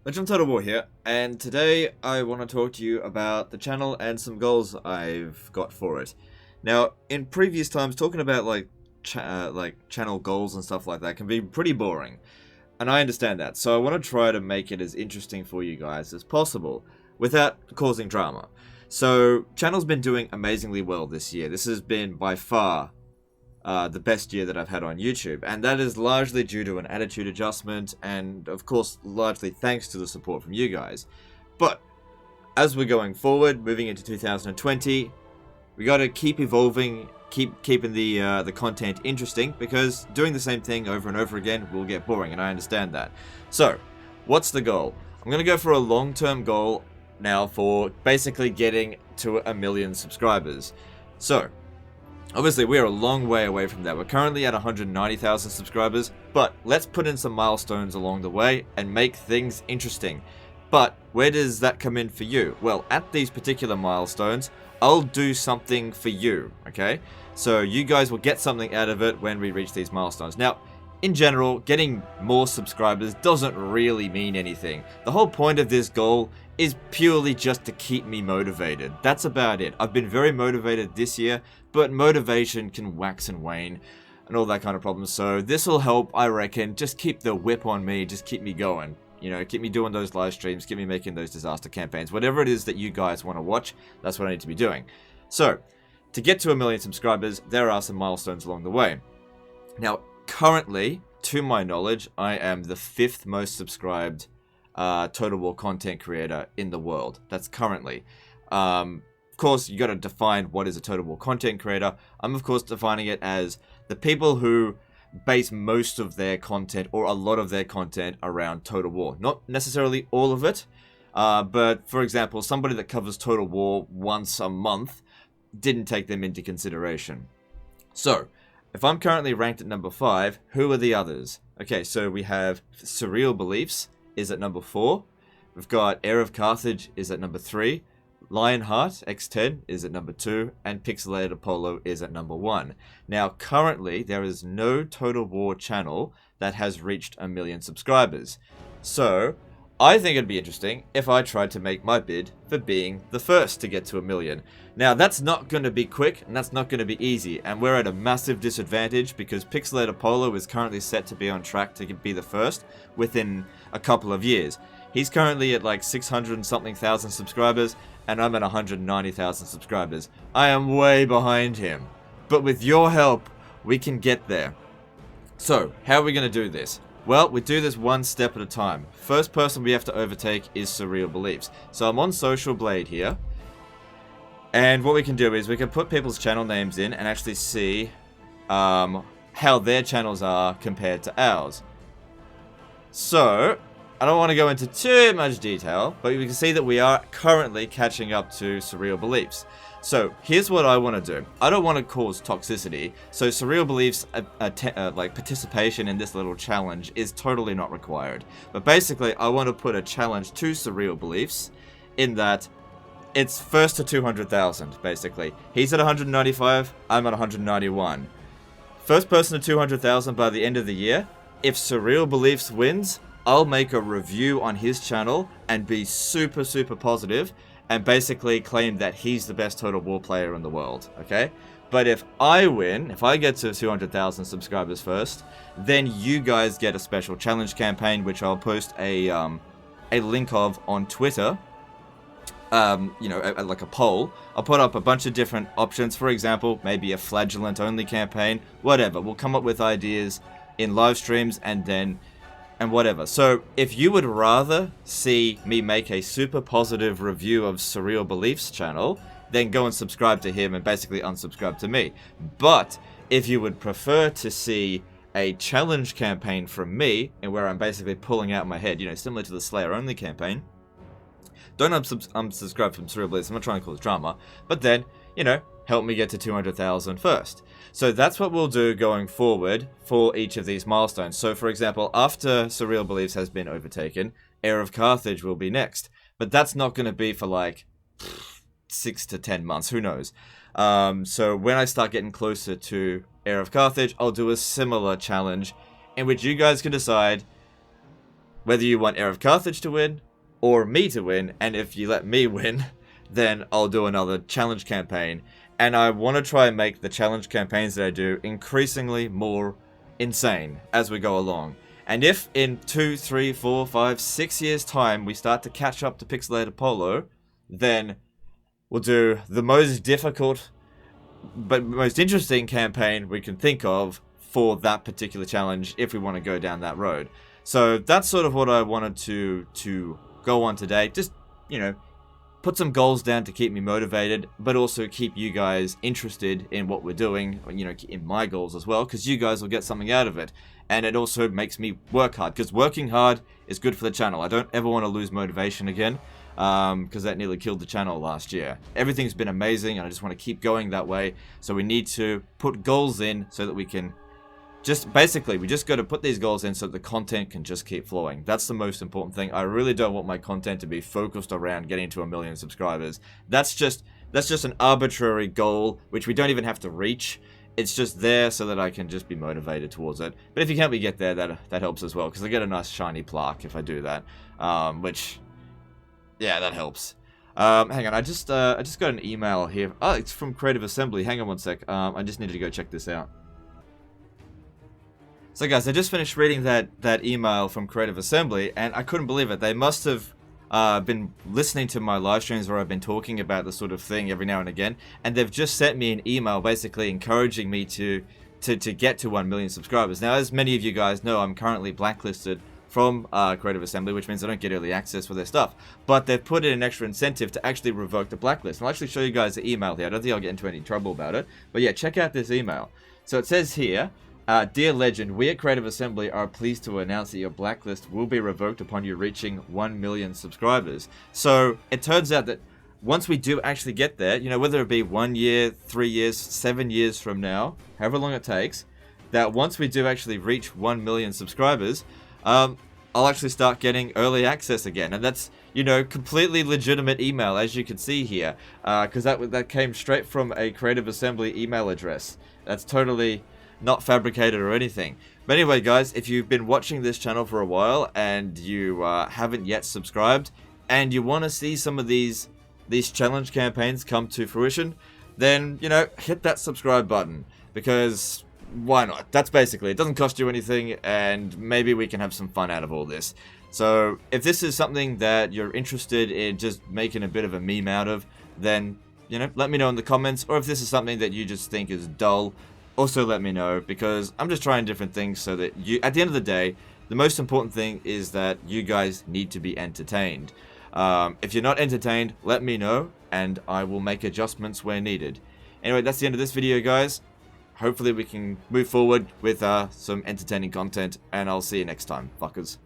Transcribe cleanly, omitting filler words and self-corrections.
Legend Total War here, and today I want to talk to you about the channel and some goals I've got for it. Now, in previous times, talking about channel goals and stuff like that can be pretty boring, and I understand that. So I want to try to make it as interesting for you guys as possible without causing drama. So, channel's been doing amazingly well this year. This has been by far the best year that I've had on YouTube, and that is largely due to an attitude adjustment and of course largely thanks to the support from you guys. But as we're going forward, moving into 2020, we got to keep evolving, keeping the content interesting, because doing the same thing over and over again will get boring, and I understand that. So what's the goal? I'm gonna go for a long-term goal now for basically getting to 1 million subscribers. So obviously, we're a long way away from that. We're currently at 190,000 subscribers, but let's put in some milestones along the way and make things interesting. But where does that come in for you? Well, at these particular milestones, I'll do something for you, okay? So you guys will get something out of it when we reach these milestones. Now, in general, getting more subscribers doesn't really mean anything. The whole point of this goal is purely just to keep me motivated. That's about it. I've been very motivated this year, but motivation can wax and wane and all that kind of problems. So this will help, I reckon, just keep the whip on me, just keep me going. You know, keep me doing those live streams, keep me making those disaster campaigns. Whatever it is that you guys want to watch, that's what I need to be doing. So, to get to 1 million subscribers, there are some milestones along the way. Now, currently, to my knowledge, I am the 5th most subscribed Total War content creator in the world. That's currently. Of course, you got to define what is a Total War content creator. I'm, of course, defining it as the people who base most of their content or a lot of their content around Total War. Not necessarily all of it, but for example, somebody that covers Total War once a month didn't take them into consideration. So, if I'm currently ranked at number 5, who are the others? Okay, so we have Surreal Beliefs is at number 4. We've got Heir of Carthage is at number 3. Lionheart X10 is at number 2. And Pixelated Apollo is at number 1. Now, currently, there is no Total War channel that has reached 1 million subscribers. So, I think it'd be interesting if I tried to make my bid for being the first to get to 1 million. Now, that's not going to be quick, and that's not going to be easy, and we're at a massive disadvantage because Pixelated Apollo is currently set to be on track to be the first within a couple of years. He's currently at like 600 and something thousand subscribers, and I'm at 190,000 subscribers. I am way behind him, but with your help, we can get there. So, how are we going to do this? Well, we do this one step at a time. First person we have to overtake is Surreal Beliefs. So I'm on Social Blade here. And what we can do is we can put people's channel names in and actually see how their channels are compared to ours. So, I don't want to go into too much detail, but we can see that we are currently catching up to Surreal Beliefs. So, here's what I want to do. I don't want to cause toxicity, so Surreal Beliefs' participation in this little challenge is totally not required. But basically, I want to put a challenge to Surreal Beliefs in that it's first to 200,000, basically. He's at 195, I'm at 191. First person to 200,000 by the end of the year. If Surreal Beliefs wins, I'll make a review on his channel and be super, super positive and basically claim that he's the best Total War player in the world, okay? But if I win, if I get to 200,000 subscribers first, then you guys get a special challenge campaign, which I'll post a link of on Twitter. Like a poll. I'll put up a bunch of different options. For example, maybe a flagellant only campaign, whatever. We'll come up with ideas in live streams and whatever. So, if you would rather see me make a super positive review of Surreal Beliefs channel, then go and subscribe to him and basically unsubscribe to me. But, if you would prefer to see a challenge campaign from me, and where I'm basically pulling out my head, similar to the Slayer only campaign, don't unsubscribe from Surreal Beliefs. I'm not trying to cause drama, but then, help me get to 200,000 first. So that's what we'll do going forward for each of these milestones. So for example, after Surreal Beliefs has been overtaken, Heir of Carthage will be next. But that's not going to be for like 6 to 10 months, who knows. So when I start getting closer to Heir of Carthage, I'll do a similar challenge in which you guys can decide whether you want Heir of Carthage to win or me to win, and if you let me win, then I'll do another challenge campaign. And I want to try and make the challenge campaigns that I do increasingly more insane as we go along. And if in 2, 3, 4, 5, 6 years time we start to catch up to Pixelated Polo, then we'll do the most difficult but most interesting campaign we can think of for that particular challenge if we want to go down that road. So that's sort of what I wanted to go on today. Just, you know, put some goals down to keep me motivated, but also keep you guys interested in what we're doing, you know, in my goals as well, because you guys will get something out of it. And it also makes me work hard, because working hard is good for the channel. I don't ever want to lose motivation again, because that nearly killed the channel last year. Everything's been amazing, and I just want to keep going that way. So we need to put goals in so that we can just, basically, we just got to put these goals in so that the content can just keep flowing. That's the most important thing. I really don't want my content to be focused around getting to 1 million subscribers. That's just an arbitrary goal, which we don't even have to reach. It's just there so that I can just be motivated towards it. But if you help me get there, that helps as well, because I get a nice shiny plaque if I do that, which, yeah, that helps. Hang on, I just got an email here. Oh, it's from Creative Assembly. Hang on one sec. I just needed to go check this out. So guys, I just finished reading that email from Creative Assembly, and I couldn't believe it. They must have been listening to my live streams where I've been talking about this sort of thing every now and again, and they've just sent me an email basically encouraging me to get to 1 million subscribers. Now, as many of you guys know, I'm currently blacklisted from Creative Assembly, which means I don't get early access for their stuff. But they've put in an extra incentive to actually revoke the blacklist. And I'll actually show you guys the email here. I don't think I'll get into any trouble about it. But yeah, check out this email. So it says here, Dear Legend, we at Creative Assembly are pleased to announce that your blacklist will be revoked upon you reaching 1 million subscribers. So it turns out that once we do actually get there, you know, whether it be 1 year, 3 years, 7 years from now, however long it takes, that once we do actually reach 1 million subscribers, I'll actually start getting early access again. And that's, you know, completely legitimate email, as you can see here, because that came straight from a Creative Assembly email address. That's totally not fabricated or anything. But anyway, guys, if you've been watching this channel for a while and you haven't yet subscribed, and you want to see some of these challenge campaigns come to fruition, then, you know, hit that subscribe button, because why not? That's basically, it doesn't cost you anything, and maybe we can have some fun out of all this. So if this is something that you're interested in just making a bit of a meme out of, then, you know, let me know in the comments. Or if this is something that you just think is dull, also let me know, because I'm just trying different things so that you, at the end of the day, the most important thing is that you guys need to be entertained. If you're not entertained, let me know, and I will make adjustments where needed. Anyway, that's the end of this video, guys. Hopefully we can move forward with some entertaining content, and I'll see you next time, fuckers.